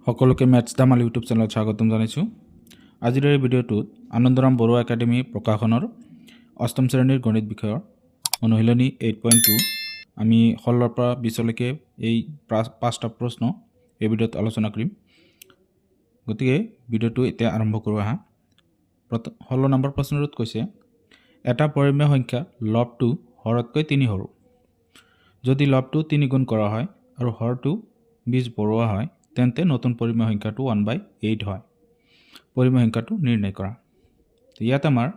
সকলোকে maths Dhamaal YouTube চেনেলত স্বাগতম জানাইছোঁ। আজিৰ এই ভিডিঅ'টোত আনন্দৰাম বৰুৱা একাডেমী প্ৰকাশনৰ অষ্টম শ্ৰেণীৰ গণিত বিষয়ৰ অনুশীলনী 8.2 আমি 16 পৰা 20লৈকে এই 5টা প্ৰশ্ন এই ভিডিঅ'ত আলোচনা কৰিম। গতিকে ভিডিঅ'টো এতিয়া আৰম্ভ কৰোঁ আহা। 16 নম্বৰ প্ৰশ্নটোত কৈছে এটা পৰিমেয় সংখ্যা লবটো হৰতকৈ 3 সৰু। যদি লবটো 3 গুণ কৰা হয় আৰু হৰটো 20 বঢ়োৱা হয় তেন্তে নতুন পৰিমেয় সংখ্যাটো 1/8 হয়। পৰিমেয় সংখ্যাটো নিৰ্ণয় কৰা। ইয়াত আমাৰ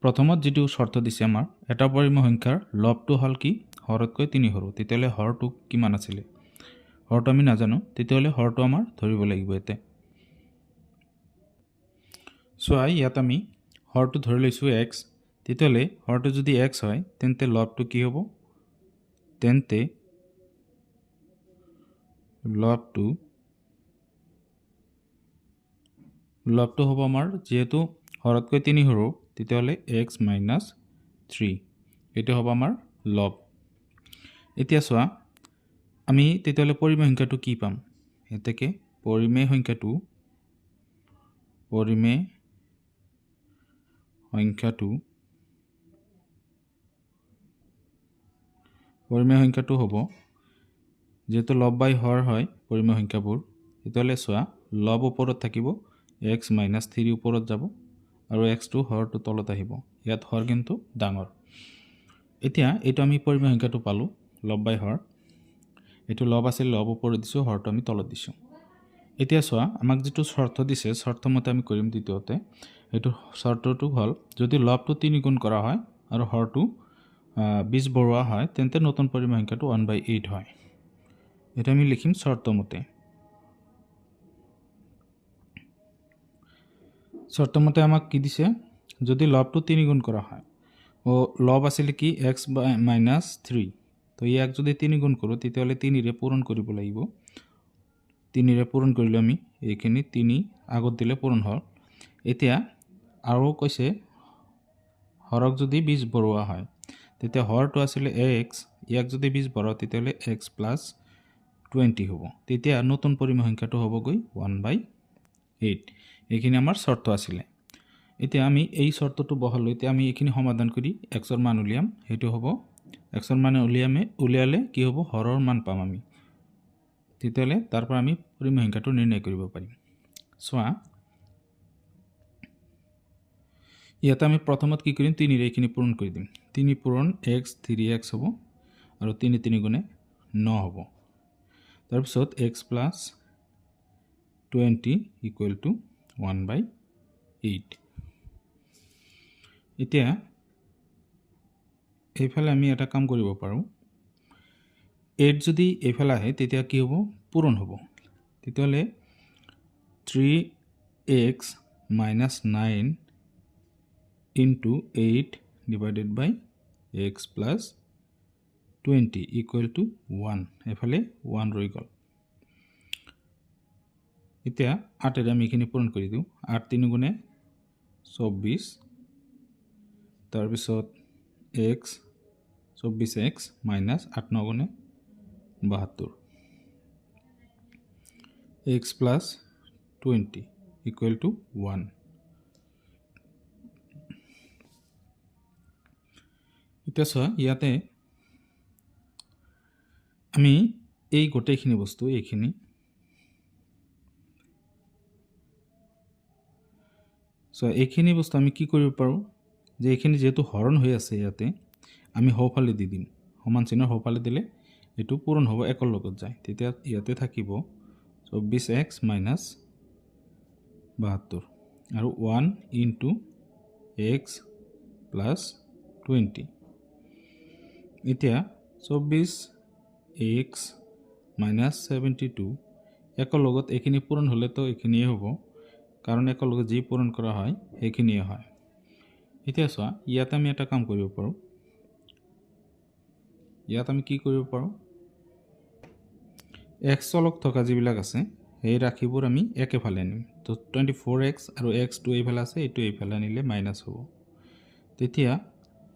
প্ৰথমত যেটো শৰ্ত দিছে আমাৰ এটা পৰিমেয় সংখ্যাৰ লবটো হল কি হৰতকৈ 3 সৰু। তেতিয়ালে হৰটো কিমান আছিল? হৰটো আমি নাজানো, তেতিয়ালে হৰটো আমাৰ ধৰিব লাগিব এতে। সো ইয়াত আমি হৰটো ধৰি লৈছো x। তেতিয়ালে হৰটো যদি x হয় তেন্তে লবটো কি হ'ব? তেন্তে লবটো হ'ব আমাৰ যেহেতু হৰতকৈ 3 সৰু তেতিয়ালে x - 3 এটো হ'ব আমাৰ লব। এতিয়া চোৱা আমি তেতিয়ালে পৰিমেয় সংখ্যাটো কি পাম? এতেকে পৰিমেয় সংখ্যাটো হ'ব যেহেতু লব বাই হৰ হয় পৰিমেয় সংখ্যাবোৰ। তেতিয়ালে চোৱা লব ওপৰত থাকিব x - 3 ওপৰত যাব আৰু x2 হৰটো তলত আহিব। ইয়াত হৰ কিন্তু ডাঙৰ। এতিয়া এটো আমি পৰিমেয় সংখ্যাটো পালো লব বাই হৰ। এটো লব আছিল, লব ওপৰত দিছো, হৰটো আমি তলত দিছো। এতিয়া চোৱা আমাক যেটো শৰ্ত দিছে শৰ্ত মতে আমি কৰিম। দ্বিতীয়তে এটো শৰ্তটো হল যদি লবটো 3 গুণ কৰা হয় আৰু হৰটো 20 বঢ়োৱা হয় তেন্তে নতুন পৰিমেয় সংখ্যাটো 1/8 হয়। এটা আমি লিখিম শর্ত মতে। শর্ত মতে আমাক কি দিছে? যদি লবটো 3 গুণ করা হয় ও লব আছিল কি x - 3। তো ইয়াক যদি 3 গুণ কৰো তেতিয়ালে 3 ৰে পূৰণ কৰিব লাগিব। 3 ৰে পূৰণ কৰিলে আমি এইখিনি 3 আগত দিলে পূৰণ হল। এতিয়া আৰু কৈছে হৰক যদি 20 বঢ়োৱা হয় তেতিয়া হৰটো আছিল x, ইয়াক যদি 20 বঢ়াও তেতিয়ালে x + 20 হ'ব। তেতিয়া নতুন পৰিমেয় সংখ্যাটো হ'ব গৈ 1/8। এইখিনি আমাৰ শৰ্ত আছিল। এতিয়া আমি এই শৰ্তটো বহালো। এতিয়া আমি এইখিনি সমাধান কৰি x ৰ মান উলিয়াম। হেতু হ'ব x ৰ মান উলিয়ালে কি হ'ব? হৰৰ মান পাম আমি। তেতিয়ালে তাৰ পৰা আমি পৰিমেয় সংখ্যাটো নিৰ্ণয় কৰিব পাৰিম। চোৱা ইয়াত আমি প্ৰথমত কি কৰিম? 3 ৰে এইখিনি পূৰণ কৰি দিম। 3 পূৰণ x 3x হ'ব আৰু 3 3 গুণে 9 হ'ব। তাৰপিছত x + 20 = 1/8। এতিয়া এইফালে আমি এটা কাম কৰিব পাৰো। 8 যদি এইফালে আহে তেতিয়া কি হ'ব? পূৰণ হ'ব। তেতিয়ালে 3x - 9 into 8 divided by x plus 20 equal to 1. এফালে 1 ৰৈ গল। এতিয়া 8 এৰে আমি এইখিনি পূৰণ কৰি দিওঁ। 8 3 গুণে 24 তাৰপিছত x 24x minus 8 9 গুণে 72 x plus 20 equal to 1. এতিয়া চোৱা ইয়াতে আমি এই গোটেইখিনি বস্তু এইখিনি এইখিনি বস্তু আমি কি কৰিব পাৰো যে এইখিনি যেহেতু হৰণ হৈ আছে ইয়াতে আমি হৌফালে দি দিম। সমান চিহ্নৰ হৌফালে দিলে এটো পূৰণ হ'ব, একৰ লগত যায়। তেতিয়া ইয়াতে থাকিব 24x minus 72 আৰু 1 into x plus 20। এতিয়া 24x minus 72 একৰ লগত এইখিনি পূৰণ হলে তো এইখিনিয়ে হ'ব, কাৰণ একৰ লগত যি পূৰণ কৰা হয় সেইখিনিয়ে হয়। এতিয়া চোৱা ইয়াত আমি এটা কাম কৰিব পাৰো। ইয়াত আমি কি কৰিব পাৰো? x চলক থকা যিবিলাক আছে এই ৰাশিবোৰ আমি একেফালে আনিম। তো 24x আৰু x2 এইফালে আছে, এইটো এইফালে আনিলে মাইনাস হ'ব। তেতিয়া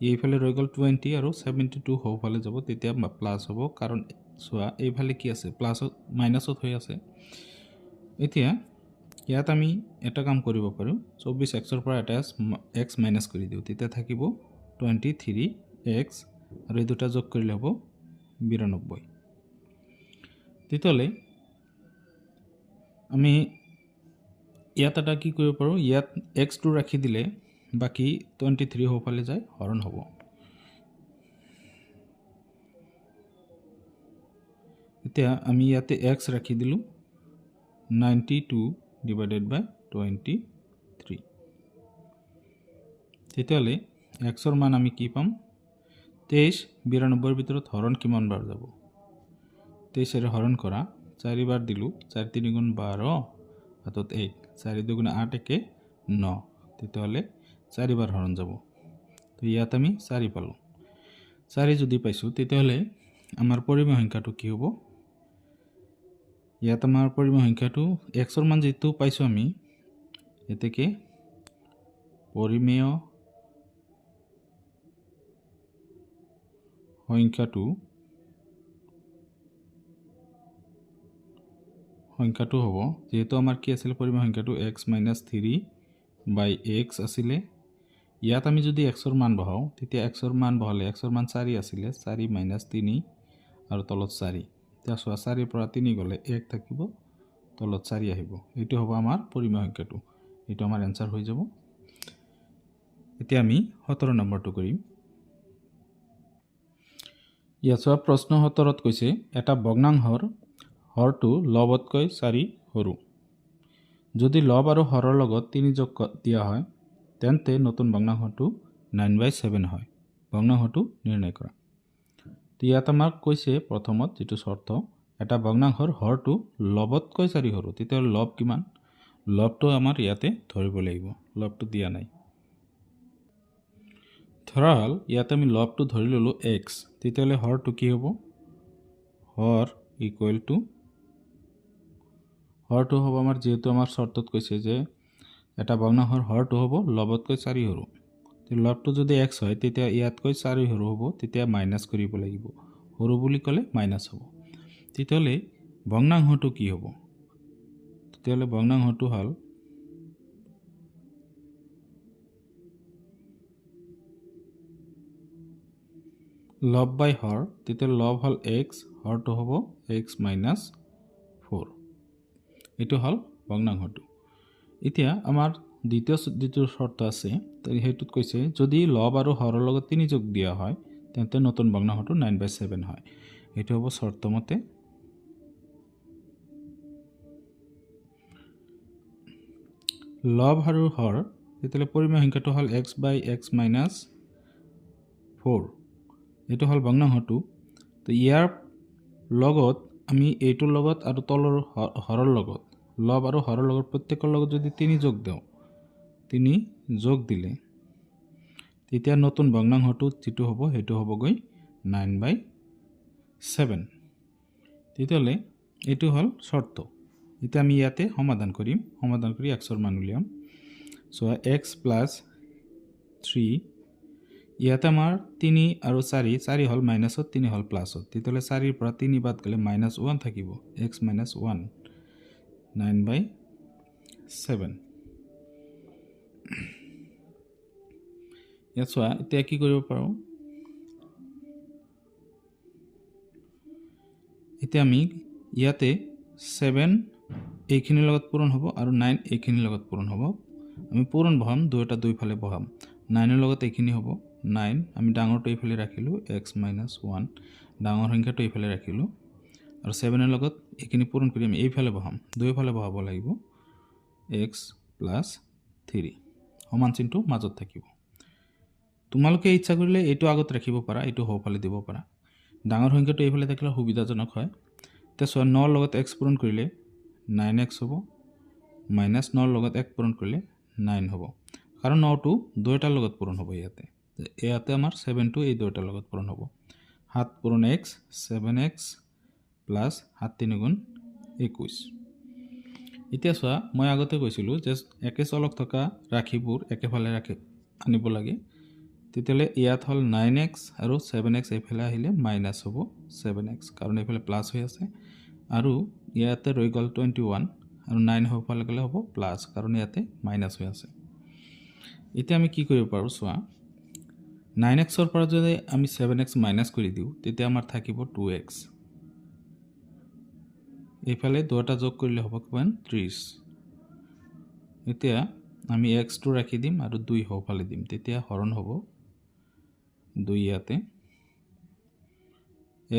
এইফালে ৰৈ গল 20 আৰু 72 হৌফালে যাব, তেতিয়া প্লাস হ'ব। কাৰণ চোৱা এইফালে কি আছে? প্লাসত মাইনাসত হৈ আছে। এতিয়া ইয়াত আমি এটা কাম কৰিব পাৰোঁ 24xৰ পৰা এটা x মাইনাছ কৰি দিওঁ তেতিয়া থাকিব 23x আৰু এই দুটা যোগ কৰিলে হ'ব 92 তেতিয়াহ'লে আমি ইয়াত এটা কি কৰিব পাৰোঁ ইয়াত x2 ৰাখি দিলে বাকি 23 হ'ফালে যায় হৰণ হ'ব এতিয়া আমি ইয়াতে x ৰাখি দিলোঁ 92 divided by 23 তেতিয়াহ'লে x ৰ মান আমি কি পাম 23 92 ৰ ভিতৰত হৰণ কিমান বাৰ যাব 23 এৰে হৰণ কৰা 4 বাৰ দিলোঁ 4 3 গুণ 12 হাতত 1 4 2 গুণ 8 একে 9 তেতিয়াহ'লে 4 বাৰ হৰণ যাব তো ইয়াত আমি 4 পালোঁ 4 যদি পাইছোঁ তেতিয়াহ'লে আমাৰ পৰিমেয় সংখ্যাটো কি হ'ব ইয়াত আমাৰ পৰিমেয় সংখ্যাটো x ৰ মান যেটো পাইছোঁ আমি এতেকে পৰিমেয় সংখ্যাটো হ'ব যেহেতু আমাৰ কি আছিল পৰিমেয় সংখ্যাটো x - 3/x আছিল ইয়াত আমি যদি x ৰ মান বহাও তেতিয়া x ৰ মান বহালে x ৰ মান 4 আছিল 4 - 3 আৰু তলত 4 এতিয়া 4 পৰা 3 গলে 1 থাকিব তলত 4 আহিব এইটো হ'ব আমাৰ পৰিমেয় সংখ্যাটো এইটো আমাৰ आंसर হৈ যাব এতিয়া আমি 17 নম্বৰটো কৰিম ইয়াত প্ৰশ্ন 17ত কৈছে এটা ভগ্নাংশৰ হৰটো লবতকৈ 4 সৰু যদি লব আৰু হৰৰ লগত 3 যোগ দিয়া হয় তেন্তে নতুন ভগ্নাংশটো 9/7 হয় ভগ্নাংশটো নিৰ্ণয় কৰা ইয়াত আমাক কৈছে প্ৰথমত যেটো শৰ্ত এটা ভগ্নাংশৰ হৰটো লবতকৈ 4 সৰু তেতিয়া লব কিমান লবটো আমাৰ ইয়াতে ধৰিব লাগিব লবটো দিয়া নাই ধৰা হল ইয়াতে আমি লবটো ধৰি ললো x তেতিয়ালে হৰটো কি হ'ব হৰ ইকুৱেল টু হৰটো হ'ব আমাৰ যেহেতু আমাৰ শৰ্তত কৈছে যে এটা ভগ্নাংশৰ হৰটো হ'ব লবতকৈ 4 সৰু তে লবটো যদি x হয় তেতিয়া ইয়াতকৈ 4 সৰু হ'ব তেতিয়া মাইনাস কৰিব লাগিব সৰু বুলি ক'লে মাইনাস হ'ব তেতিয়ালে ভগ্নাংশটো কি হ'ব তেতিয়ালে ভগ্নাংশটো হল লব বাই হৰ তেতিয়া লব হল x হৰটো হ'ব x - 4 এটো হল ভগ্নাংশটো এতিয়া আমাৰ দ্বিতীয় শৰ্ত আছে তাই হেতুত কৈছে যদি লব আৰু হৰৰ লগত 3 যোগ দিয়া হয় তেন্তে নতুন ভগ্নাংশটো 9/7 হয় এটো হ'ব শর্ত মতে লব আৰু হৰ তেতিয়ালে পৰিমেয় সংখ্যাটো হল x/x - 4 এটো হল ভগ্নাংশটো তো ইয়াৰ লগত আমি এইটোৰ লগত আৰু তলৰ হৰৰ লগত লব আৰু হৰৰ লগত প্ৰত্যেকৰ লগত যদি 3 যোগ দিও 3 যোগ দিলে তেতিয়া নতুন ভগ্নাংশটো যেটো হ'ব হেতু হ'ব গৈ 9/7 তেতিয়ালে এটো হল শর্ত এটা আমি ইয়াতে সমাধান কৰি x ৰ মান উলিয়াম সো x + 3 ইয়াতে আমাৰ 3 আৰু 4 হল মাইনাসত 3 হল প্লাসত তেতিয়ালে 4 পৰা 3 বাদ গলে -1 থাকিব x - 1 9/7 ইয়াত এতিয়া কি কৰিব পাৰো এতিয়া আমি ইয়াতে 7 এইখিনিৰ লগত পূৰণ হ'ব আৰু 9 এইখিনিৰ লগত পূৰণ হ'ব আমি পূৰণ বহাম দুটা দুই ফালে বহাম 9 ৰ লগত এইখিনি হ'ব 9 আমি ডাঙৰটো এইফালে ৰাখিলো x - 1 ডাঙৰ সংখ্যাটো এইফালে ৰাখিলো আৰু 7 ৰ লগত এইখিনি পূৰণ কৰি আমি এইফালে বহাম দুইফালে বহাব লাগিব x + 3 সমান চিহ্নটো মাজত থাকিব তোমালোকে ইচ্ছা কৰিলে এইটো আগত ৰাখিব পাৰা এইটো হওফালে দিব পাৰা ডাঙৰ সংখ্যাটো এইফালে থাকিলে সুবিধাজনক হয় তে 9 ৰ লগত x পূৰণ কৰিলে 9x হ'ব -9 ৰ লগত 1 পূৰণ কৰিলে 9 হ'ব কাৰণ 9 টো দুইটাৰ লগত পূৰণ হ'ব ইয়াতে আমাৰ 7 টো এই দুইটাৰ লগত পূৰণ হ'ব 7 পূৰণ x 7x + 7 3 গুণ 21 এতিয়া মই আগতে কৈছিলো যে একে চলক থকা ৰাখিবোৰ একেফালে আনিব লাগে তেতিয়ালে ইয়াত হল 9x আৰু 7x এইফালে আহিলে মাইনাস হ'ব 7x কাৰণ এইফালে প্লাস হৈ আছে আৰু ইয়াতে ৰৈ গল 21 আৰু 9 সোঁফালে গ'লে হ'ব প্লাছ, কাৰণ ইয়াতে মাইনাছ হৈ আছে। এতিয়া আমি কি কৰিব পাৰোঁ চোৱা, 9xৰ পৰা যদি আমি 7x মাইনাছ কৰি দিওঁ তেতিয়া আমাৰ থাকিব 2x। এইফালে দুটা যোগ কৰিলে হ'ব কিমান 30। এতিয়া আমি xটো ৰাখি দিম আৰু 2 সোঁফালে দিম, তেতিয়া হৰণ হ'ব 2 ইয়াতে।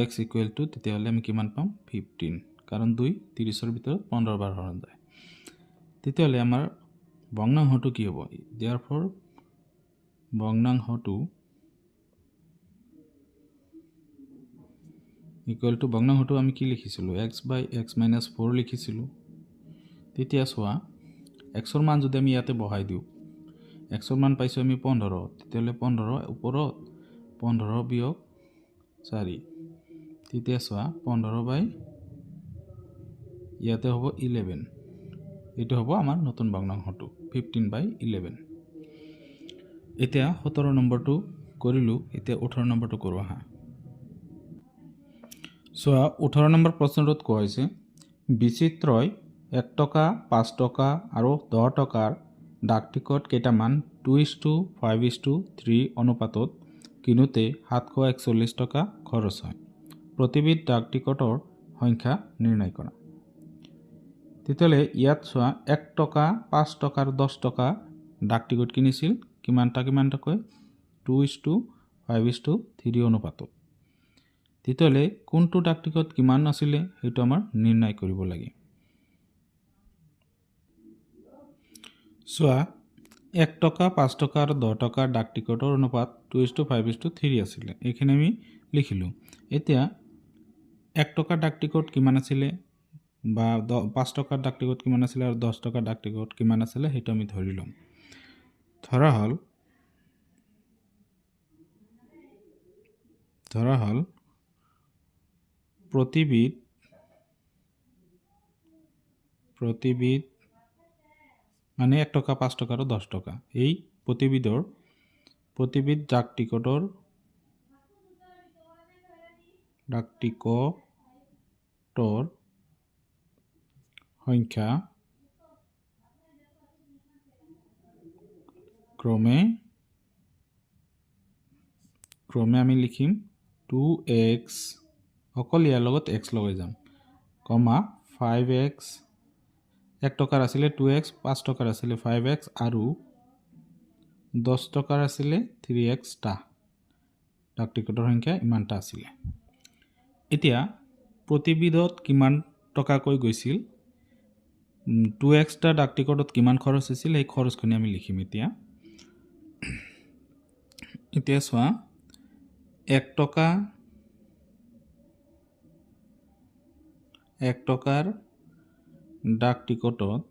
x ইকুৱেল টু তেতিয়াহ'লে আমি কিমান পাম 15, কাৰণ 2 30ৰ ভিতৰত 15 বাৰ হৰণ যায়। তেতিয়াহ'লে আমাৰ ভগ্নাংশটো কি হ'ব? therefore ভগ্নাংশটো ইকুৱেল টু ভগ্নাংশটো আমি কি লিখিছিলোঁ x বাই x মাইনাছ 4 লিখিছিলোঁ। তেতিয়া চোৱা xৰ মান যদি আমি ইয়াতে বহাই দিওঁ, xৰ মান পাইছোঁ আমি 15, তেতিয়াহ'লে 15 ওপৰত 15 বিয়োগ 4, তেতিয়া চোৱা 15 বাই ইয়াতে হ'ব 11। এইটো হ'ব আমাৰ নতুন ভগ্নাংশটো 15/11। এতিয়া 17 নম্বৰটো কৰিলোঁ, এতিয়া 18 নম্বৰটো কৰোঁ আহা। চোৱা 18 নম্বৰ প্ৰশ্নটোত কোৱা হৈছে বিচিত্ৰই 1 টকা 5 টকা আৰু 10 টকাৰ ডাক টিকট কেইটামান 2:5:3 অনুপাতত কিনোতে 741 টকা খৰচ হয়। প্ৰতিবিধ ডাক টিকটৰ সংখ্যা নিৰ্ণয় কৰা। তেতিয়াহ'লে ইয়াত চোৱা 1 টকা 5 টকা আৰু 10 টকা ডাক টিকট কিনিছিল কিমানটাকৈ 2:5:3 অনুপাতত। তেতিয়াহ'লে কোনটো ডাক টিকট কিমান আছিলে সেইটো আমাৰ নিৰ্ণয় কৰিব লাগে। চোৱা 1 টকা 5 টকা আৰু 10 টকাৰ ডাক টিকটৰ অনুপাত 2:5:3 আছিলে, এইখিনি আমি লিখিলোঁ। এতিয়া 1 টকাৰ ডাক টিকট কিমান আছিলে বা 5 টকাৰ ডাক টিকট কিমান আছিলে আৰু 10 টকাৰ ডাক টিকট কিমান আছিলে সেইটো আমি ধৰি ল'ম। ধৰা হ'ল প্ৰতিবিধ মানে 1 টকা 5 টকা আৰু 10 টকা, এই প্ৰতিবিধ ডাক টিকটৰ সংখ্যা ক্ৰমে আমি লিখিম 2x, অকল ইয়াৰ লগত x লগাই যাম, 5x, 1 টকাৰ আছিলে 2x, 5 টকাৰ আছিলে 5x আৰু 10 টকাৰ আছিলে 3x টা। ডাক টিকটৰ সংখ্যা ইমানটা আছিলে। এতিয়া প্ৰতিবিধত কিমান টকাকৈ গৈছিল, 2x টা ডাক টিকটত কিমান খৰচ হৈছিল সেই খৰচখিনি আমি লিখিম। এতিয়া চোৱা 1 টকাৰ ডাক টিকটত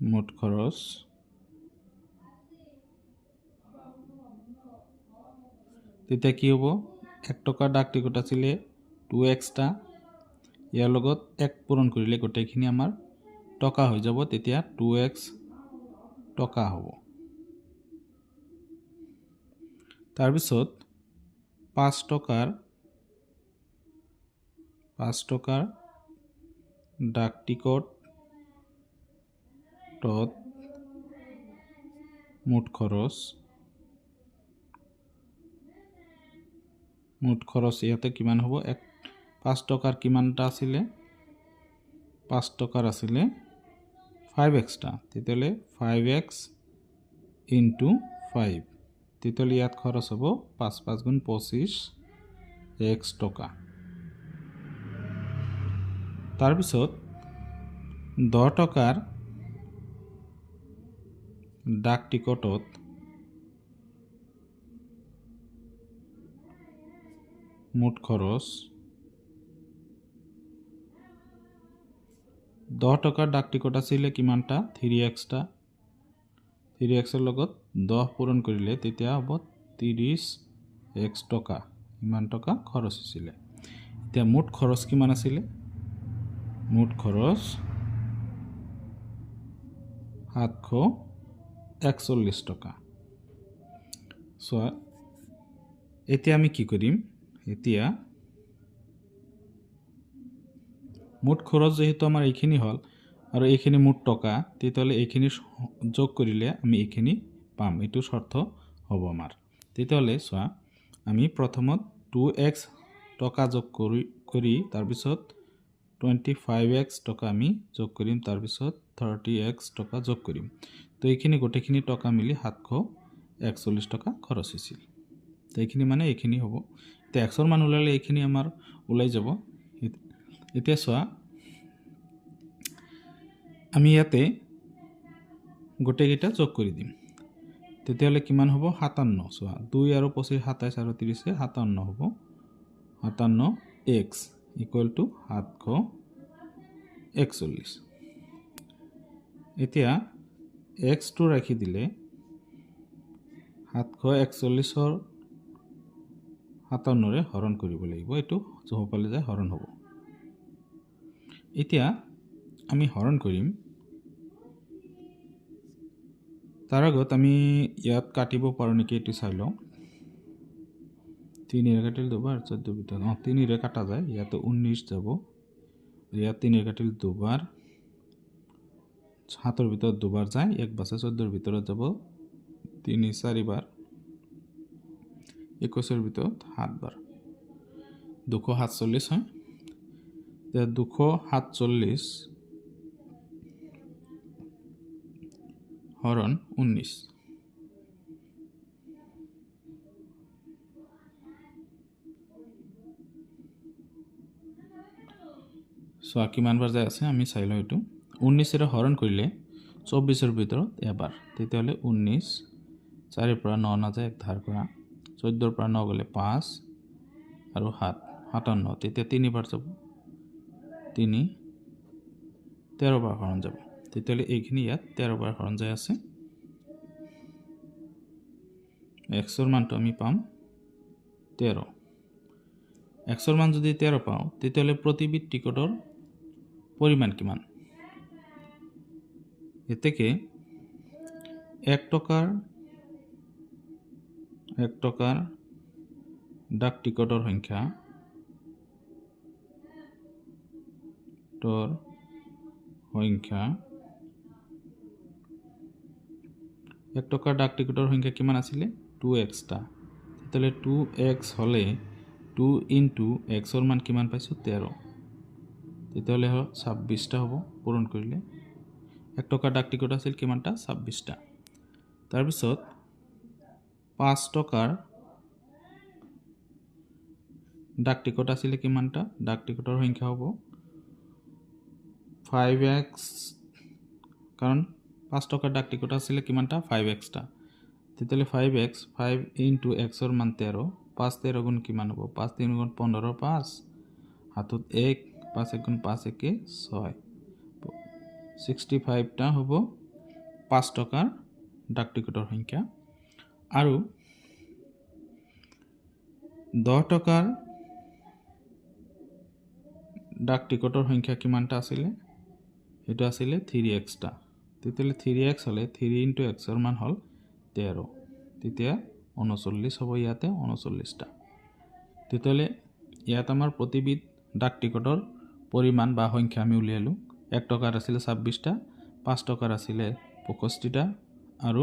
মুঠ খৰচ তেতিয়া কি হ'ব, 1 টকাৰ ডাক টিকট আছিলে 2x টা, ইয়াৰ লগত 1 পূৰণ কৰিলে গোটেইখিনি আমাৰ টকা হৈ যাব, তেতিয়া 2x টকা হ'ব। তাৰপিছত 5 টকাৰ ডাক টিকটত মুঠ খৰচ ইয়াতে কিমান হ'ব, 5 টকাৰ কিমানটা আছিলে, 5 টকাৰ আছিলে 5x টা, তেতিয়াহ'লে 5x × 5, তেতিয়াহ'লে ইয়াত খৰচ হ'ব 5×5 = 25x টকা। তাৰপিছত 10 টকাৰ ডাক টিকটত মুঠ খৰচ, 10 টকাৰ ডাক টিকট আছিলে কিমানটা 3x টা, 3xৰ লগত 10 পূৰণ কৰিলে তেতিয়া হ'ব 30x টকা, ইমান টকা খৰচ হৈছিলে। এতিয়া মুঠ খৰচ কিমান আছিলে, মুঠ খৰচ 741 টকা। চোৱা এতিয়া আমি কি কৰিম এতিয়া মুঠ খৰচ যেহেতু আমাৰ এইখিনি হ'ল আৰু এইখিনি মুঠ টকা তেতিয়াহ'লে এইখিনি যোগ কৰিলে আমি এইখিনি পাম এইটো শৰ্ত হ'ব আমাৰ তেতিয়াহ'লে চোৱা আমি প্ৰথমত 2x টকা যোগ কৰি তাৰপিছত 25x টকা আমি যোগ কৰিম তাৰপিছত 30x টকা যোগ কৰিম তো এইখিনি গোটেইখিনি টকা মিলি 741 টকা খৰচ হৈছিল তো এইখিনি মানে এইখিনি হ'ব তো xৰ মান ওলালে এইখিনি আমাৰ ওলাই যাব এতিয়া চোৱা আমি ইয়াতে গোটেইকেইটা যোগ কৰি দিম তেতিয়াহ'লে কিমান হ'ব 57 চোৱা 2 আৰু 25 27 আৰু 30 57 হ'ব 57x ইকুৱেল টু 741 এতিয়া x টো ৰাখি দিলে 741ৰ 57ৰে হৰণ কৰিব লাগিব এইটো যোগফালে যায় হৰণ হ'ব এতিয়া আমি হৰণ কৰিম তাৰ আগত আমি ইয়াত কাটিব পাৰোঁ নেকি এইটো চাই লওঁ 3 ৰে কাটিল দুবাৰ 14 ভিতৰত 3 ৰে কাটা যায় ইয়াতে 19 যাব ইয়াত 3 ৰে কাটিল দুবাৰ 7ৰ ভিতৰত দুবাৰ যায় 1 বাছে 14ৰ ভিতৰত যাব 3 4 বাৰ 21ৰ ভিতৰত 7 বাৰ 247 হয় 247 হৰণ 19 চোৱা কিমান বাৰ যায় আছে আমি চাই লওঁ এইটো 19ৰে হৰণ কৰিলে 24ৰ ভিতৰত এবাৰ তেতিয়াহ'লে 19 4ৰ পৰা 9 নাযায় এক ধাৰ কৰা 14ৰ পৰা 9 গ'লে 5 আৰু 7 57 তেতিয়া 3 বাৰ যাব 3 13 বাৰ হৰণ যাব তেতিয়াহ'লে এইখিনি ইয়াত 13 বাৰ হৰণ যায় আছে xৰ মানটো আমি পাম 13 xৰ মান যদি 13 পাওঁ তেতিয়াহ'লে প্ৰতিবিধ টিকটৰ পৰিমাণ কিমান এতেকে 1 টকাৰ ডাক টিকটৰ সংখ্যা 1 টকাৰ ডাক টিকটৰ সংখ্যা কিমান আছিলে 2x টা তেতিয়াহ'লে 2x হ'লে 2 ইনটু xৰ মান কিমান পাইছোঁ 13 তেতিয়াহ'লে 26টা হ'ব পূৰণ কৰিলে 1 টকাৰ ডাক টিকট আছিল কিমানটা 26টা তাৰপিছত 5 টকাৰ ডাক টিকট আছিলে কিমানটা ডাক টিকটৰ সংখ্যা হ'ব 5x কাৰণ 5 টকাৰ ডাক টিকট আছিলে কিমানটা 5x টা তেতিয়াহ'লে 5x 5 ইনটু xৰ মান 13 5 13 গুণ কিমান হ'ব 5 3 গুণ 15 5 হাতত 1 5 1 গুণ 5 1 6 65টা হ'ব 5 টকাৰ ডাক টিকটৰ সংখ্যা আৰু 10 টকাৰ ডাক টিকটৰ সংখ্যা কিমানটা আছিলে এটা আছিলে 3x টা তেতিয়াহ'লে 3x হ'লে 3 ইনটু xৰ মান হ'ল 13 তেতিয়া 39 হ'ব ইয়াতে 39টা তেতিয়াহ'লে ইয়াত আমাৰ প্ৰতিবিধ ডাক টিকটৰ পৰিমাণ বা সংখ্যা আমি উলিয়ালোঁ 1 টকাৰ আছিলে 26টা 5 টকাৰ আছিলে 65টা আৰু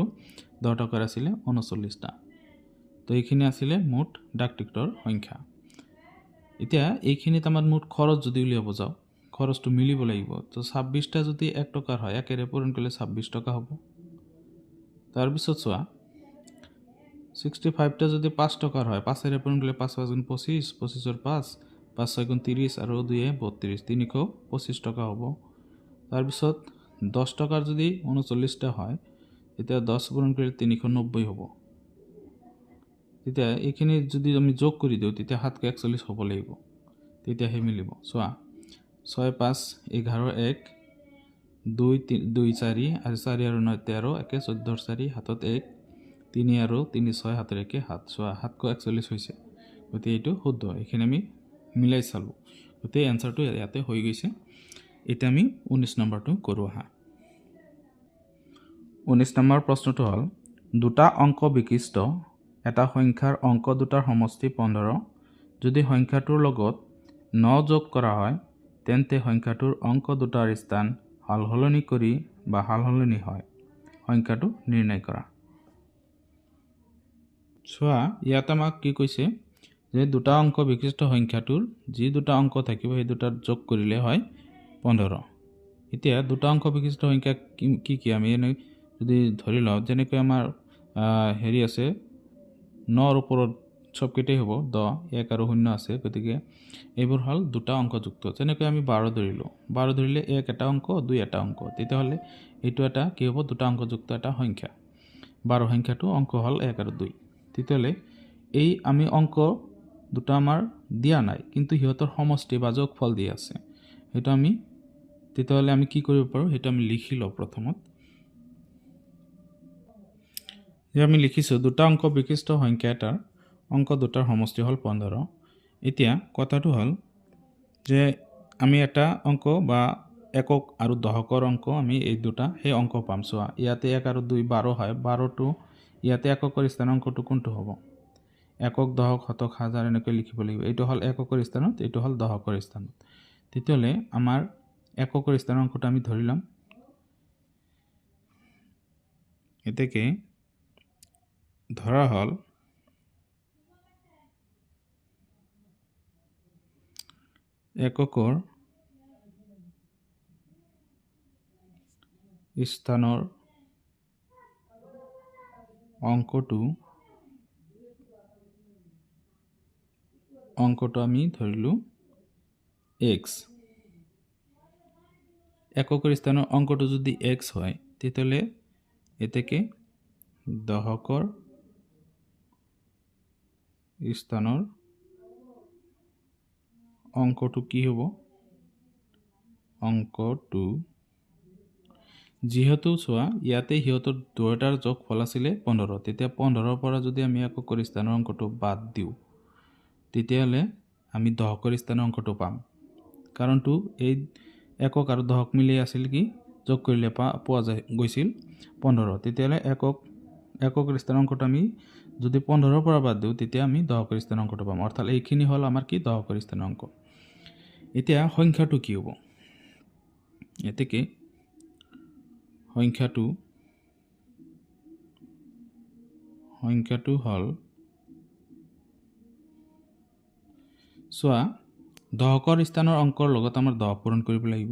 10 টকাৰ আছিলে 39টা তো এইখিনি আছিলে মুঠ ডাক টিকটৰ সংখ্যা এতিয়া এইখিনিত আমাৰ মুঠ খৰচ যদি উলিয়াব যাওঁ খৰচটো মিলিব লাগিব তো 26টা যদি 1 টকাৰ হয় একেৰে পূৰণ কৰিলে 26 টকা হ'ব তাৰপিছত চোৱা 65টা যদি 5 টকাৰ হয় 5ৰে পূৰণ কৰিলে 5 5 গুণ 25 25ৰ 5 5 6 গুণ 30 আৰু 2 32 325 টকা হ'ব তাৰপিছত 10 টকাৰ যদি 39টা হয় তেতিয়া 10 পূৰণ কৰিলে 390 হ'ব তেতিয়া এইখিনি যদি আমি যোগ কৰি দিওঁ তেতিয়া 741 হ'ব লাগিব তেতিয়াহে মিলিব চোৱা 6 5 11 1 2 2 4 আৰু 4 আৰু 9 13 একে 14 4 হাতত 1 3 আৰু 3 6 হাতৰ একে 7 চোৱা 741 হৈছে গতিকে এইটো শুদ্ধ এইখিনি আমি মিলাই চালোঁ গতিকে এনসাৰটো ইয়াতে হৈ গৈছে এতিয়া আমি 19 নম্বৰটো কৰোঁ আহা 19 নম্বৰ প্ৰশ্নটো হ'ল দুটা অংক বিশিষ্ট এটা সংখ্যাৰ অংক দুটাৰ সমষ্টি 15 যদি সংখ্যাটোৰ লগত 9 যোগ কৰা হয় তেন্তে সংখ্যাটোৰ অংক দুটাৰ স্থান সালসলনি কৰি বা সালসলনি হয় সংখ্যাটো নিৰ্ণয় কৰা চোৱা ইয়াত আমাক কি কৈছে যে দুটা অংক বিশিষ্ট সংখ্যাটোৰ যি দুটা অংক থাকিব সেই দুটাৰ যোগ কৰিলে হয় 15 এতিয়া দুটা অংক বিশিষ্ট সংখ্যা কি কি আমি যদি ধৰি লওঁ যেনেকৈ আমাৰ হেৰি আছে 9 ৰ ওপৰত সবকেইটাই হ'ব 10 1 আৰু 0 আছে গতিকে এইবোৰ হ'ল দুটা অংকযুক্ত যেনেকৈ আমি 12 ধৰিলোঁ 12 ধৰিলে 1 এটা অংক 2 এটা অংক তেতিয়াহ'লে এইটো এটা কি হ'ব দুটা অংকযুক্ত এটা সংখ্যা 12 সংখ্যাটো অংক হ'ল 1 আৰু 2 তেতিয়াহ'লে এই আমি অংক দুটা আমাৰ দিয়া নাই কিন্তু সিহঁতৰ সমষ্টি বা যোগফল দিয়া আছে সেইটো আমি তেতিয়াহ'লে আমি কি কৰিব পাৰোঁ সেইটো আমি লিখি লওঁ প্ৰথমত যে আমি লিখিছোঁ দুটা অংক বিশিষ্ট সংখ্যা এটাৰ অংক দুটাৰ সমষ্টি হ'ল 15 এতিয়া কথাটো হ'ল যে আমি এটা অংক বা একক আৰু দশকৰ অংক আমি এই দুটা সেই অংক পাম চোৱা ইয়াতে 1 আৰু 2 12 হয় 12টো ইয়াতে এককৰ স্থান অংকটো কোনটো হ'ব একক দশক শতক হাজাৰ এনেকৈ লিখিব লাগিব এইটো হ'ল এককৰ স্থানত এইটো হ'ল দশকৰ স্থানত তেতিয়াহ'লে আমাৰ এককৰ স্থান অংকটো আমি ধৰি ল'ম এতেকে ধৰা হ'ল এককৰ স্থানৰ অংকটো আমি ধৰিলোঁ x এককৰ স্থানৰ অংকটো যদি x হয় তেতিয়াহ'লে এতেকে দশকৰ স্থানৰ অংকটো কি হ'ব অংকটো যেহেতু চোৱা ইয়াতে সিহঁতৰ দুটাৰ যোগফল আছিলে 15 তেতিয়া 15ৰ পৰা যদি আমি এককৰ স্থানৰ অংকটো বাদ দিওঁ তেতিয়াহ'লে আমি দশকৰ স্থানৰ অংকটো পাম কাৰণটো এই একক আৰু দশক মিলি আছিল কি যোগ কৰিলে পোৱা গৈছিল 15 তেতিয়াহ'লে এককৰ স্থানৰ অংকটো আমি যদি 15ৰ পৰা বাদ দিওঁ তেতিয়া আমি দশকৰ স্থানৰ অংকটো পাম অৰ্থাৎ এইখিনি হ'ল আমাৰ কি দশকৰ স্থানৰ অংক এতিয়া সংখ্যাটো কি হ'ব এতেকে সংখ্যাটো হ'ল চোৱা দশকৰ স্থানৰ অংকৰ লগত আমাৰ 10 পূৰণ কৰিব লাগিব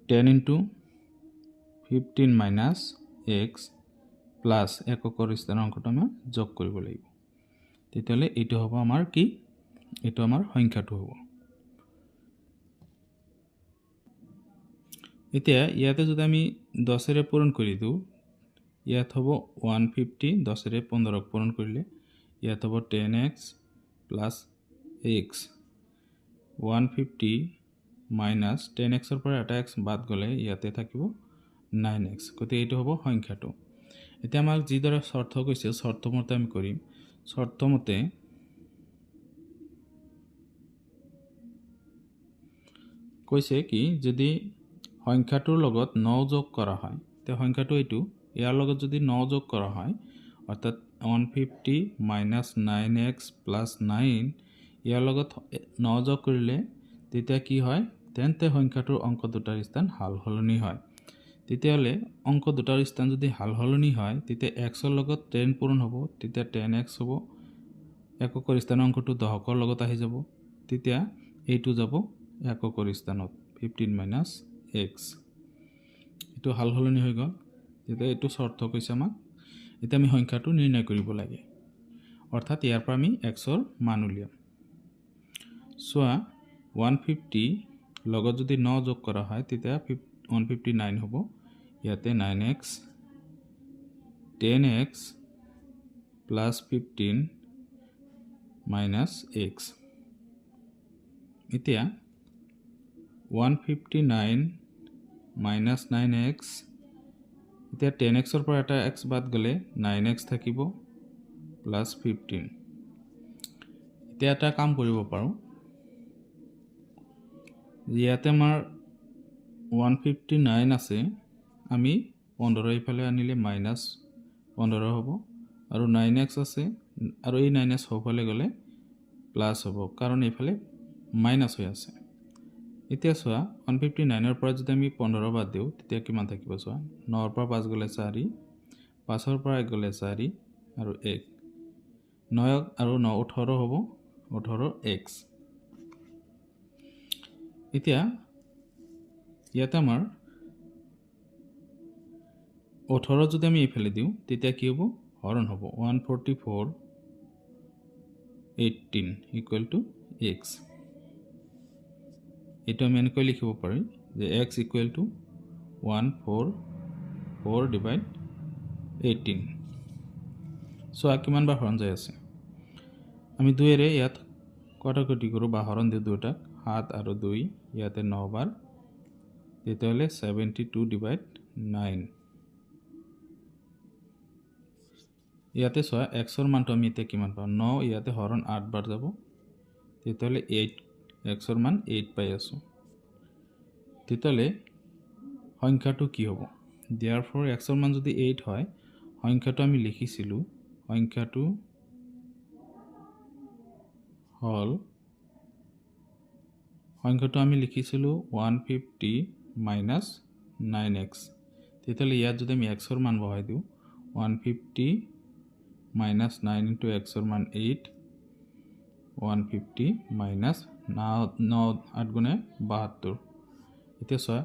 10 * 15 - x প্লাছ এককৰ স্থানৰ অংকটো আমি যোগ কৰিব লাগিব তেতিয়াহ'লে এইটো হ'ব আমাৰ কি এইটো আমাৰ সংখ্যাটো হ'ব এতিয়া ইয়াতে যদি আমি 10 ৰে পূৰণ কৰি দিওঁ ইয়াত হ'ব 150 10 ৰে 15ক পূৰণ কৰিলে ইয়াত হ'ব 10x plus x 150 minus 10x ৰ পৰা এটা x বাদ গ'লে ইয়াতে থাকিব 9x গতিকে এইটো হ'ব সংখ্যাটো এতিয়া আমাক যিদৰে শৰ্ত কৈছে শৰ্তমতে আমি কৰিম শৰ্তমতে কৈছে কি যদি সংখ্যাটোৰ লগত 9 যোগ কৰা হয় তে সংখ্যাটো এইটো ইয়াৰ লগত যদি 9 যোগ কৰা হয় অৰ্থাৎ 150 মাইনাছ 9x প্লাছ 9 ইয়াৰ লগত 9 যোগ কৰিলে তেতিয়া কি হয় তেন্তে সংখ্যাটোৰ অংক দুটাৰ স্থান সালসলনি হয় তেতিয়াহ'লে অংক দুটাৰ স্থান যদি সালসলনি হয় তেতিয়া x ৰ লগত 10 পূৰণ হ'ব তেতিয়া 10x হ'ব এককৰ স্থানৰ অংকটো দশকৰ লগত আহি যাব তেতিয়া এইটো যাব এককৰ স্থানত 15 - x এইটো সালসলনি হৈ গ'ল তেতিয়া এইটো শৰ্ত কৈছে আমাক এতিয়া আমি সংখ্যাটো নিৰ্ণয় কৰিব লাগে অৰ্থাৎ ইয়াৰ পৰা আমি x ৰ মান উলিয়াম চোৱা 150 লগত যদি 9 যোগ কৰা হয় তেতিয়া 159 হ'ব ইয়াতে 9x 10x plus 15 minus x এতিয়া 159 মাইনাছ 9x এতিয়া 10x ৰ পৰা এটা x বাদ গ'লে 9x থাকিব প্লাছ 15 এতিয়া এটা কাম কৰিব পাৰোঁ ইয়াতে আমাৰ 159 আছে আমি 15 ইফালে আনিলে মাইনাছ 15 হ'ব আৰু 9x আছে আৰু এই 9x সফালে গ'লে প্লাছ হ'ব কাৰণ এইফালে মাইনাছ হৈ আছে। এতিয়া চোৱা 159 পৰা যদি আমি 15 বাদ দিওঁ তেতিয়া কিমান থাকিব চোৱা 9 পৰা 5 গ'লে 4 5 পৰা 1 গ'লে 4 আৰু 1 9 আৰু 9 18 হ'ব 18x। এতিয়া ইয়াতে আমাৰ 18 যদি আমি এইফালে দিওঁ তেতিয়া কি হ'ব হৰণ হ'ব 144 18 ইকুৱেল টু x। এইটো আমি এনেকৈ লিখিব পাৰি যে x ইকুৱেল টু 144 ডিভাইড 18। চোৱা কিমান বাৰ হৰণ যায় আছে আমি 2 ইয়াত কটাকটি কৰোঁ বা হৰণ দিওঁ দুটাক 7 আৰু 2 ইয়াতে 9 বাৰ তেতিয়াহ'লে 72 ডিভাইড 9। ইয়াতে চোৱা xৰ মানটো আমি এতিয়া কিমান পাম 9 ইয়াতে হৰণ 8 বাৰ যাব তেতিয়াহ'লে 8 xৰ মান 8 পাই আছোঁ। তেতিয়াহ'লে সংখ্যাটো কি হ'ব therefore xৰ মান যদি 8 হয় সংখ্যাটো আমি লিখিছিলোঁ সংখ্যাটো আমি লিখিছিলোঁ 150 মাইনাছ 9x। তেতিয়াহ'লে ইয়াত যদি আমি xৰ মান বহাই দিওঁ 150 মাইনাছ 9 ইনটু xৰ মান 8 150 মাইনাছ 9 8 গুণে 72। এতিয়া চোৱা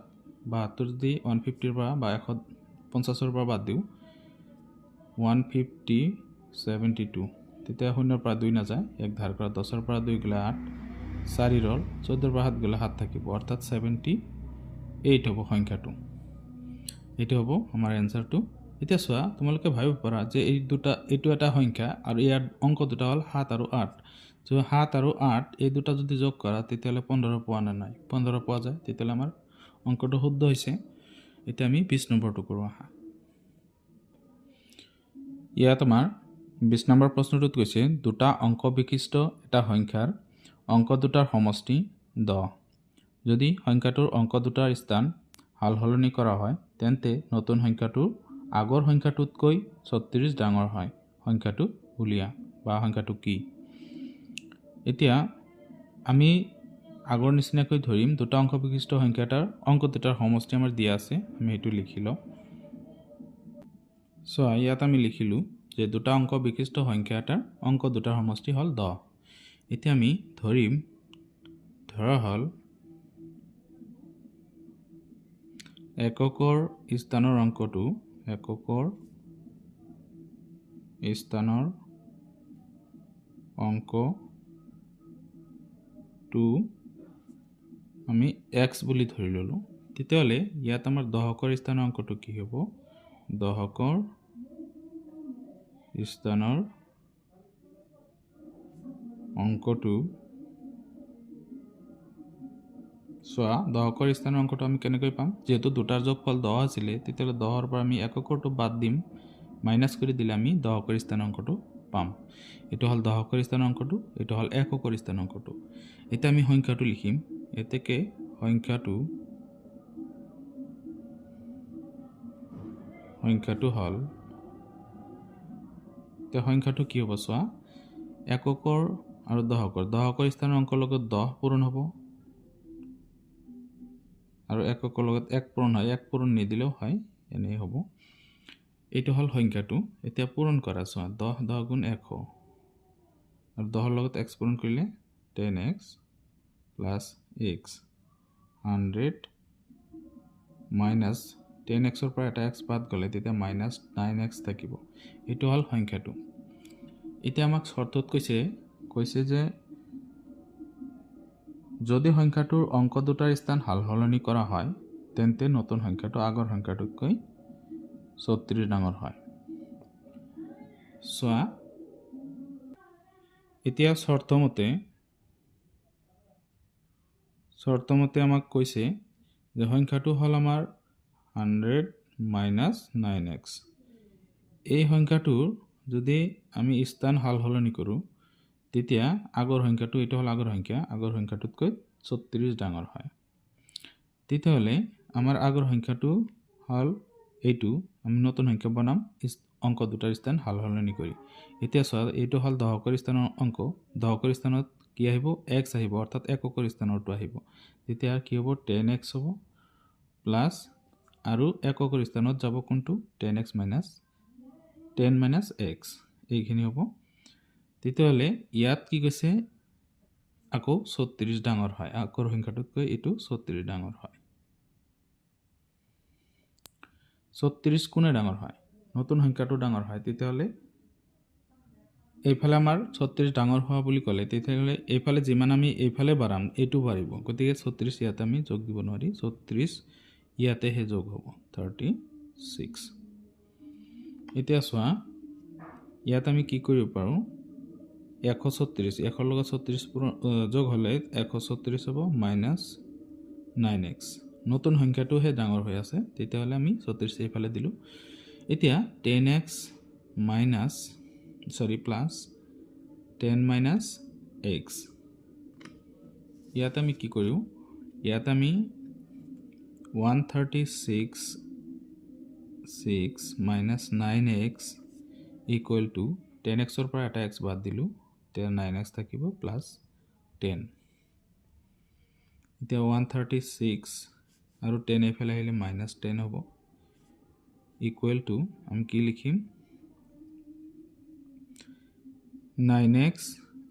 72 যদি 150 পৰা বা 150 পৰা বাদ দিওঁ 150 72 তেতিয়া 0 পৰা 2 নাযায় 1 ধাৰ কৰা 10 পৰা 2 গ'লে 8 4 ৰল 14 পৰা 7 গ'লে 7 থাকিব অৰ্থাৎ 78 হ'ব সংখ্যাটো। এইটো হ'ব আমাৰ এনসাৰটো। এতিয়া চোৱা তোমালোকে ভাবিব পাৰা যে এইটো এটা সংখ্যা আৰু ইয়াৰ অংক দুটা হ'ল 7 আৰু 8। যে 7 আৰু 8 এই দুটা যদি যোগ কৰা তেতিয়াহ'লে 15 পোৱা নাই 15 পোৱা যায় তেতিয়াহ'লে আমাৰ অংকটো শুদ্ধ হৈছে। এতিয়া আমি 20 নম্বৰটো কৰোঁ আহা। ইয়াত আমাৰ 20 নম্বৰ প্ৰশ্নটোত কৈছে দুটা অংক বিশিষ্ট এটা সংখ্যাৰ অংক দুটাৰ সমষ্টি 10। যদি সংখ্যাটোৰ অংক দুটাৰ স্থান হাল সলনি কৰা হয় তেন্তে নতুন সংখ্যাটো আগৰ সংখ্যাটোতকৈ 36 ডাঙৰ হয়। সংখ্যাটো উলিয়া বা সংখ্যাটো কি? এতিয়া আমি আগৰ নিচিনাকৈ ধৰিম দুটা অংক বিশিষ্ট সংখ্যাটাৰ অংক দুটাৰ সমষ্টি আমাৰ দিয়া আছে আমি সেইটো লিখি লওঁ। চোৱা ইয়াত আমি লিখিলোঁ যে দুটা অংক বিশিষ্ট সংখ্যা এটাৰ অংক দুটাৰ সমষ্টি হ'ল 10। এতিয়া আমি ধৰিম ধৰা হ'ল এককৰ স্থানৰ অংকটো আমি x বুলি ধৰি ল'লোঁ। তেতিয়াহ'লে ইয়াত আমাৰ দশকৰ স্থানৰ অংকটো কি হ'ব দশকৰ স্থানৰ অংকটো চোৱা দশকৰ স্থানৰ অংকটো আমি কেনেকৈ পাম যেহেতু দুটাৰ যোগফল 10 আছিলে তেতিয়াহ'লে 10ৰ পৰা আমি এককৰটো বাদ দিম মাইনাছ কৰি দিলে আমি দশকৰ স্থানৰ অংকটো পাম। এইটো হ'ল দশকৰ স্থানৰ অংকটো এইটো হ'ল এককৰ স্থানৰ অংকটো। এতিয়া আমি সংখ্যাটো লিখিম এতেকে সংখ্যাটো হ'ল সংখ্যাটো কি হ'ব চোৱা এককৰ আৰু দশকৰ স্থানৰ অংকৰ লগত 10 পূৰণ হ'ব আৰু এককৰ লগত 1 পূৰণ হয় 1 পূৰণ নিদিলেও হয় এনে হ'ব। এইটো হ'ল সংখ্যাটো। এতিয়া পূৰণ কৰা চোৱা 10 গুণ 100 আৰু 10ৰ লগত x পূৰণ কৰিলে 10x প্লাছ x 100 মাইনাছ 10xৰ পৰা এটা x বাদ গ'লে তেতিয়া মাইনাছ 9x থাকিব। এইটো হ'ল সংখ্যাটো। এতিয়া আমাক চৰ্তত কৈছে যে যদি সংখ্যাটোৰ অংক দুটাৰ স্থান হাল সলনি কৰা হয় তেন্তে নতুন সংখ্যাটো আগৰ সংখ্যাটোতকৈ 36 ডাঙৰ হয়। চোৱা এতিয়া চৰ্তমতে আমাক কৈছে যে সংখ্যাটো হ'ল আমাৰ 100 মাইনাছ 9x। এই সংখ্যাটোৰ যদি আমি স্থান হাল সলনি কৰোঁ তেতিয়া আগৰ সংখ্যাটো এইটো হ'ল আগৰ সংখ্যাটোতকৈ 36 ডাঙৰ হয়। তেতিয়াহ'লে আমাৰ আগৰ সংখ্যাটো হ'ল এইটো আমি নতুন সংখ্যা বনাম অংক দুটাৰ স্থান সালসলনি কৰি এতিয়া চোৱা এইটো হ'ল দশকৰ স্থানৰ অংক দশকৰ স্থানত কি আহিব x আহিব অৰ্থাৎ এককৰ স্থানৰটো আহিব তেতিয়া কি হ'ব 10x হ'ব প্লাস আৰু এককৰ স্থানত যাব কোনটো 10x - 10 - x এইখিনি হ'ব তেতিয়াহলে ইয়াত কি কৈছে আকৌ 36 ডাঙৰ হয় আকৰ সংখ্যাটোতকৈ এটো 36 ডাঙৰ হয় 36 কোনে ডাঙৰ হয় নতুন সংখ্যাটো ডাঙৰ হয় তেতিয়াহলে এইফালে আমাৰ 36 ডাঙৰ হোৱা বুলি ক'লে তেতিয়াহলে এইফালে যিমান আমি এইফালে বাঢ়াম এটো বাঢ়িব গতিকে 36 ইয়াত আমি যোগ দিব নোৱাৰি 36 ইয়াতে হে যোগ হ'ব 36 এতিয়া চোৱা ইয়াত আমি কি কৰিব পাৰো 136 একৰ লগত 36 যোগ হলে 136 হ'ব -9x নতুন সংখ্যাটো হে ডাঙৰ হৈ আছে তেতিয়াহলে আমি 36 এইফালে দিলো এতিয়া 10x প্লাস 10 - x ইয়াত আমি কি কৰো ইয়াত আমি 136 9x equal to 10x ৰ পৰা এটা x বাদ দিলো তেতিয়া 9x থাকিব প্লাস 10 এতিয়া 136 আৰু 10 এইফালে আহিলে -10 হ'ব equal to আমি কি লিখিম 9x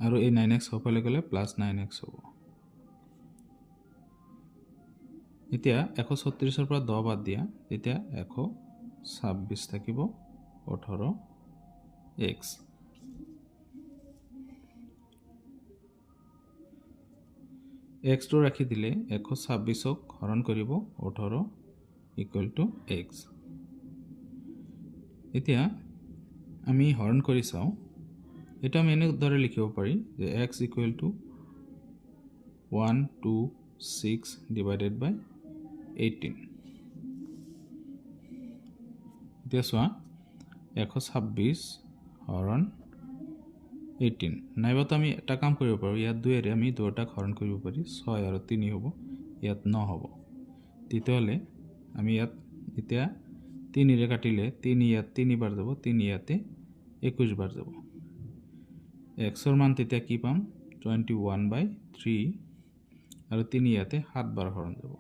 আৰু এই 9x হফালে গলে প্লাস 9x হ'ব এতিয়া 136 ৰ পৰা 10 বাদ দিয়া তেতিয়া 126 থাকিব 18x x টো ৰাখি দিলে 126ক হৰণ কৰিব 18 equal to x এতিয়া আমি হৰণ কৰি চাও এটা আমি এনে দৰে লিখিব পাৰি যে x equal to 126 divided by 18 এতিয়া চোৱা 126 হৰণ 18 নাইবাতো আমি এটা কাম কৰিব পাৰো ইয়াত 2 এৰে আমি দুটাক হৰণ কৰিব পাৰি 6 আৰু 3 হ'ব ইয়াত 9 হ'ব তেতিয়াহলে আমি ইয়াত এতিয়া 3 ৰে কাটিলে 3 ইয়াত 3 বাৰ যাব 3 ইয়াতে 21 বাৰ যাব x ৰ মান তেতিয়া কি পাম 21/3 আৰু 3 ইয়াতে 7 বাৰ হৰণ যাব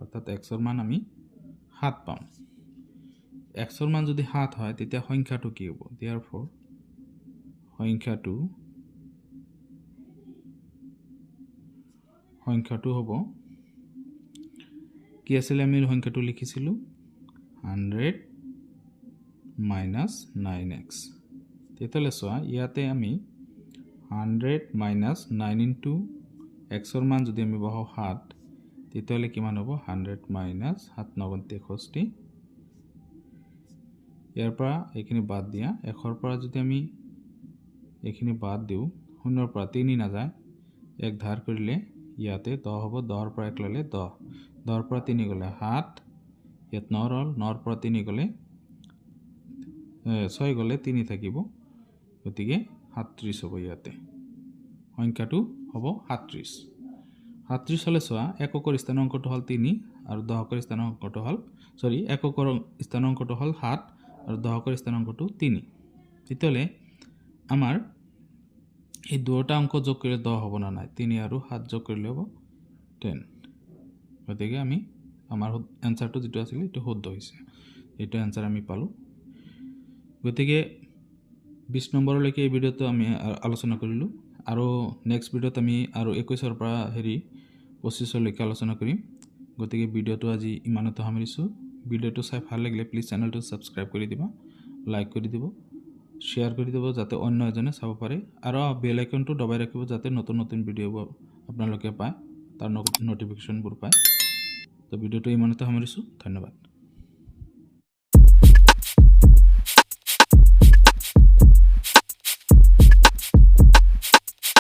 অৰ্থাৎ x ৰ মান আমি 7 পাম x ৰ মান যদি 7 হয় তেতিয়া সংখ্যাটো কি হ'ব therefore সংখ্যাটো হ'ব কি আছিল আমি সংখ্যাটো লিখিছিলো 100 - 9x তেতিয়ালে চোৱা ইয়াতে আমি 100 - 9 into x ৰ মান যদি আমি বহাও 7 তেতিয়ালে কিমান হ'ব 100 - 7 * 9 = 63 ইয়াৰ পৰা এইখিনি বাদ দিয়া 1 ৰ পৰা যদি আমি এইখিনি বাদ দিও 0 ৰ পৰা 3 নাযায় 1 ধাৰ কৰিলে ইয়াতে 10 হ'ব 10 ৰ পৰা 1 ললে 10 10 ৰ পৰা 3 গলে 7 ইয়াত 9 ৰল 9 ৰ পৰা 3 গলে 6 গলে 3 থাকিব গতিকে 37 হ'ব ইয়াতে সংখ্যাটো হ'ব 37 37 হলে চোৱা এককৰ স্থানাংকটো হল 3 আৰু দশকৰ স্থানাংকটো হল এককৰ স্থানাংকটো হল 7 আৰু দশকৰ স্থানাংকটো 3 তেতিয়ালে আমাৰ এই দুটা অংক যোগ কৰিলে 10 হ'ব না নাই 3 আৰু 7 যোগ কৰিলে হ'ব 10 গতিকে আমি আমাৰ এনসাৰটো যেটো আছিল এটো শুদ্ধ হৈছে এটা এনসাৰ আমি পালো গতিকে 20 নম্বৰলৈকে এই ভিডিওটো আমি আলোচনা কৰিলো আৰু নেক্সট ভিডিওত আমি আৰু 21 ৰ পৰা 25 লৈকে আলোচনা কৰিম গতিকে ভিডিওটো আজি ইমানতে সামৰিছো ভিডিওটো চাই ভাল লাগিলে প্লিজ চেনেলটো সাবস্ক্ৰাইব কৰি দিবা লাইক কৰি দিব শেয়াৰ কৰি দিব যাতে অন্য এজনে চাব পাৰে আৰু বেল আইকনটো দবাই ৰাখিব যাতে নতুন নতুন ভিডিওবোৰ আপোনালোকে পায় তাৰ নটিফিকেশনবোৰ পায় তো ভিডিওটো ইমানতে সামৰিছো ধন্যবাদ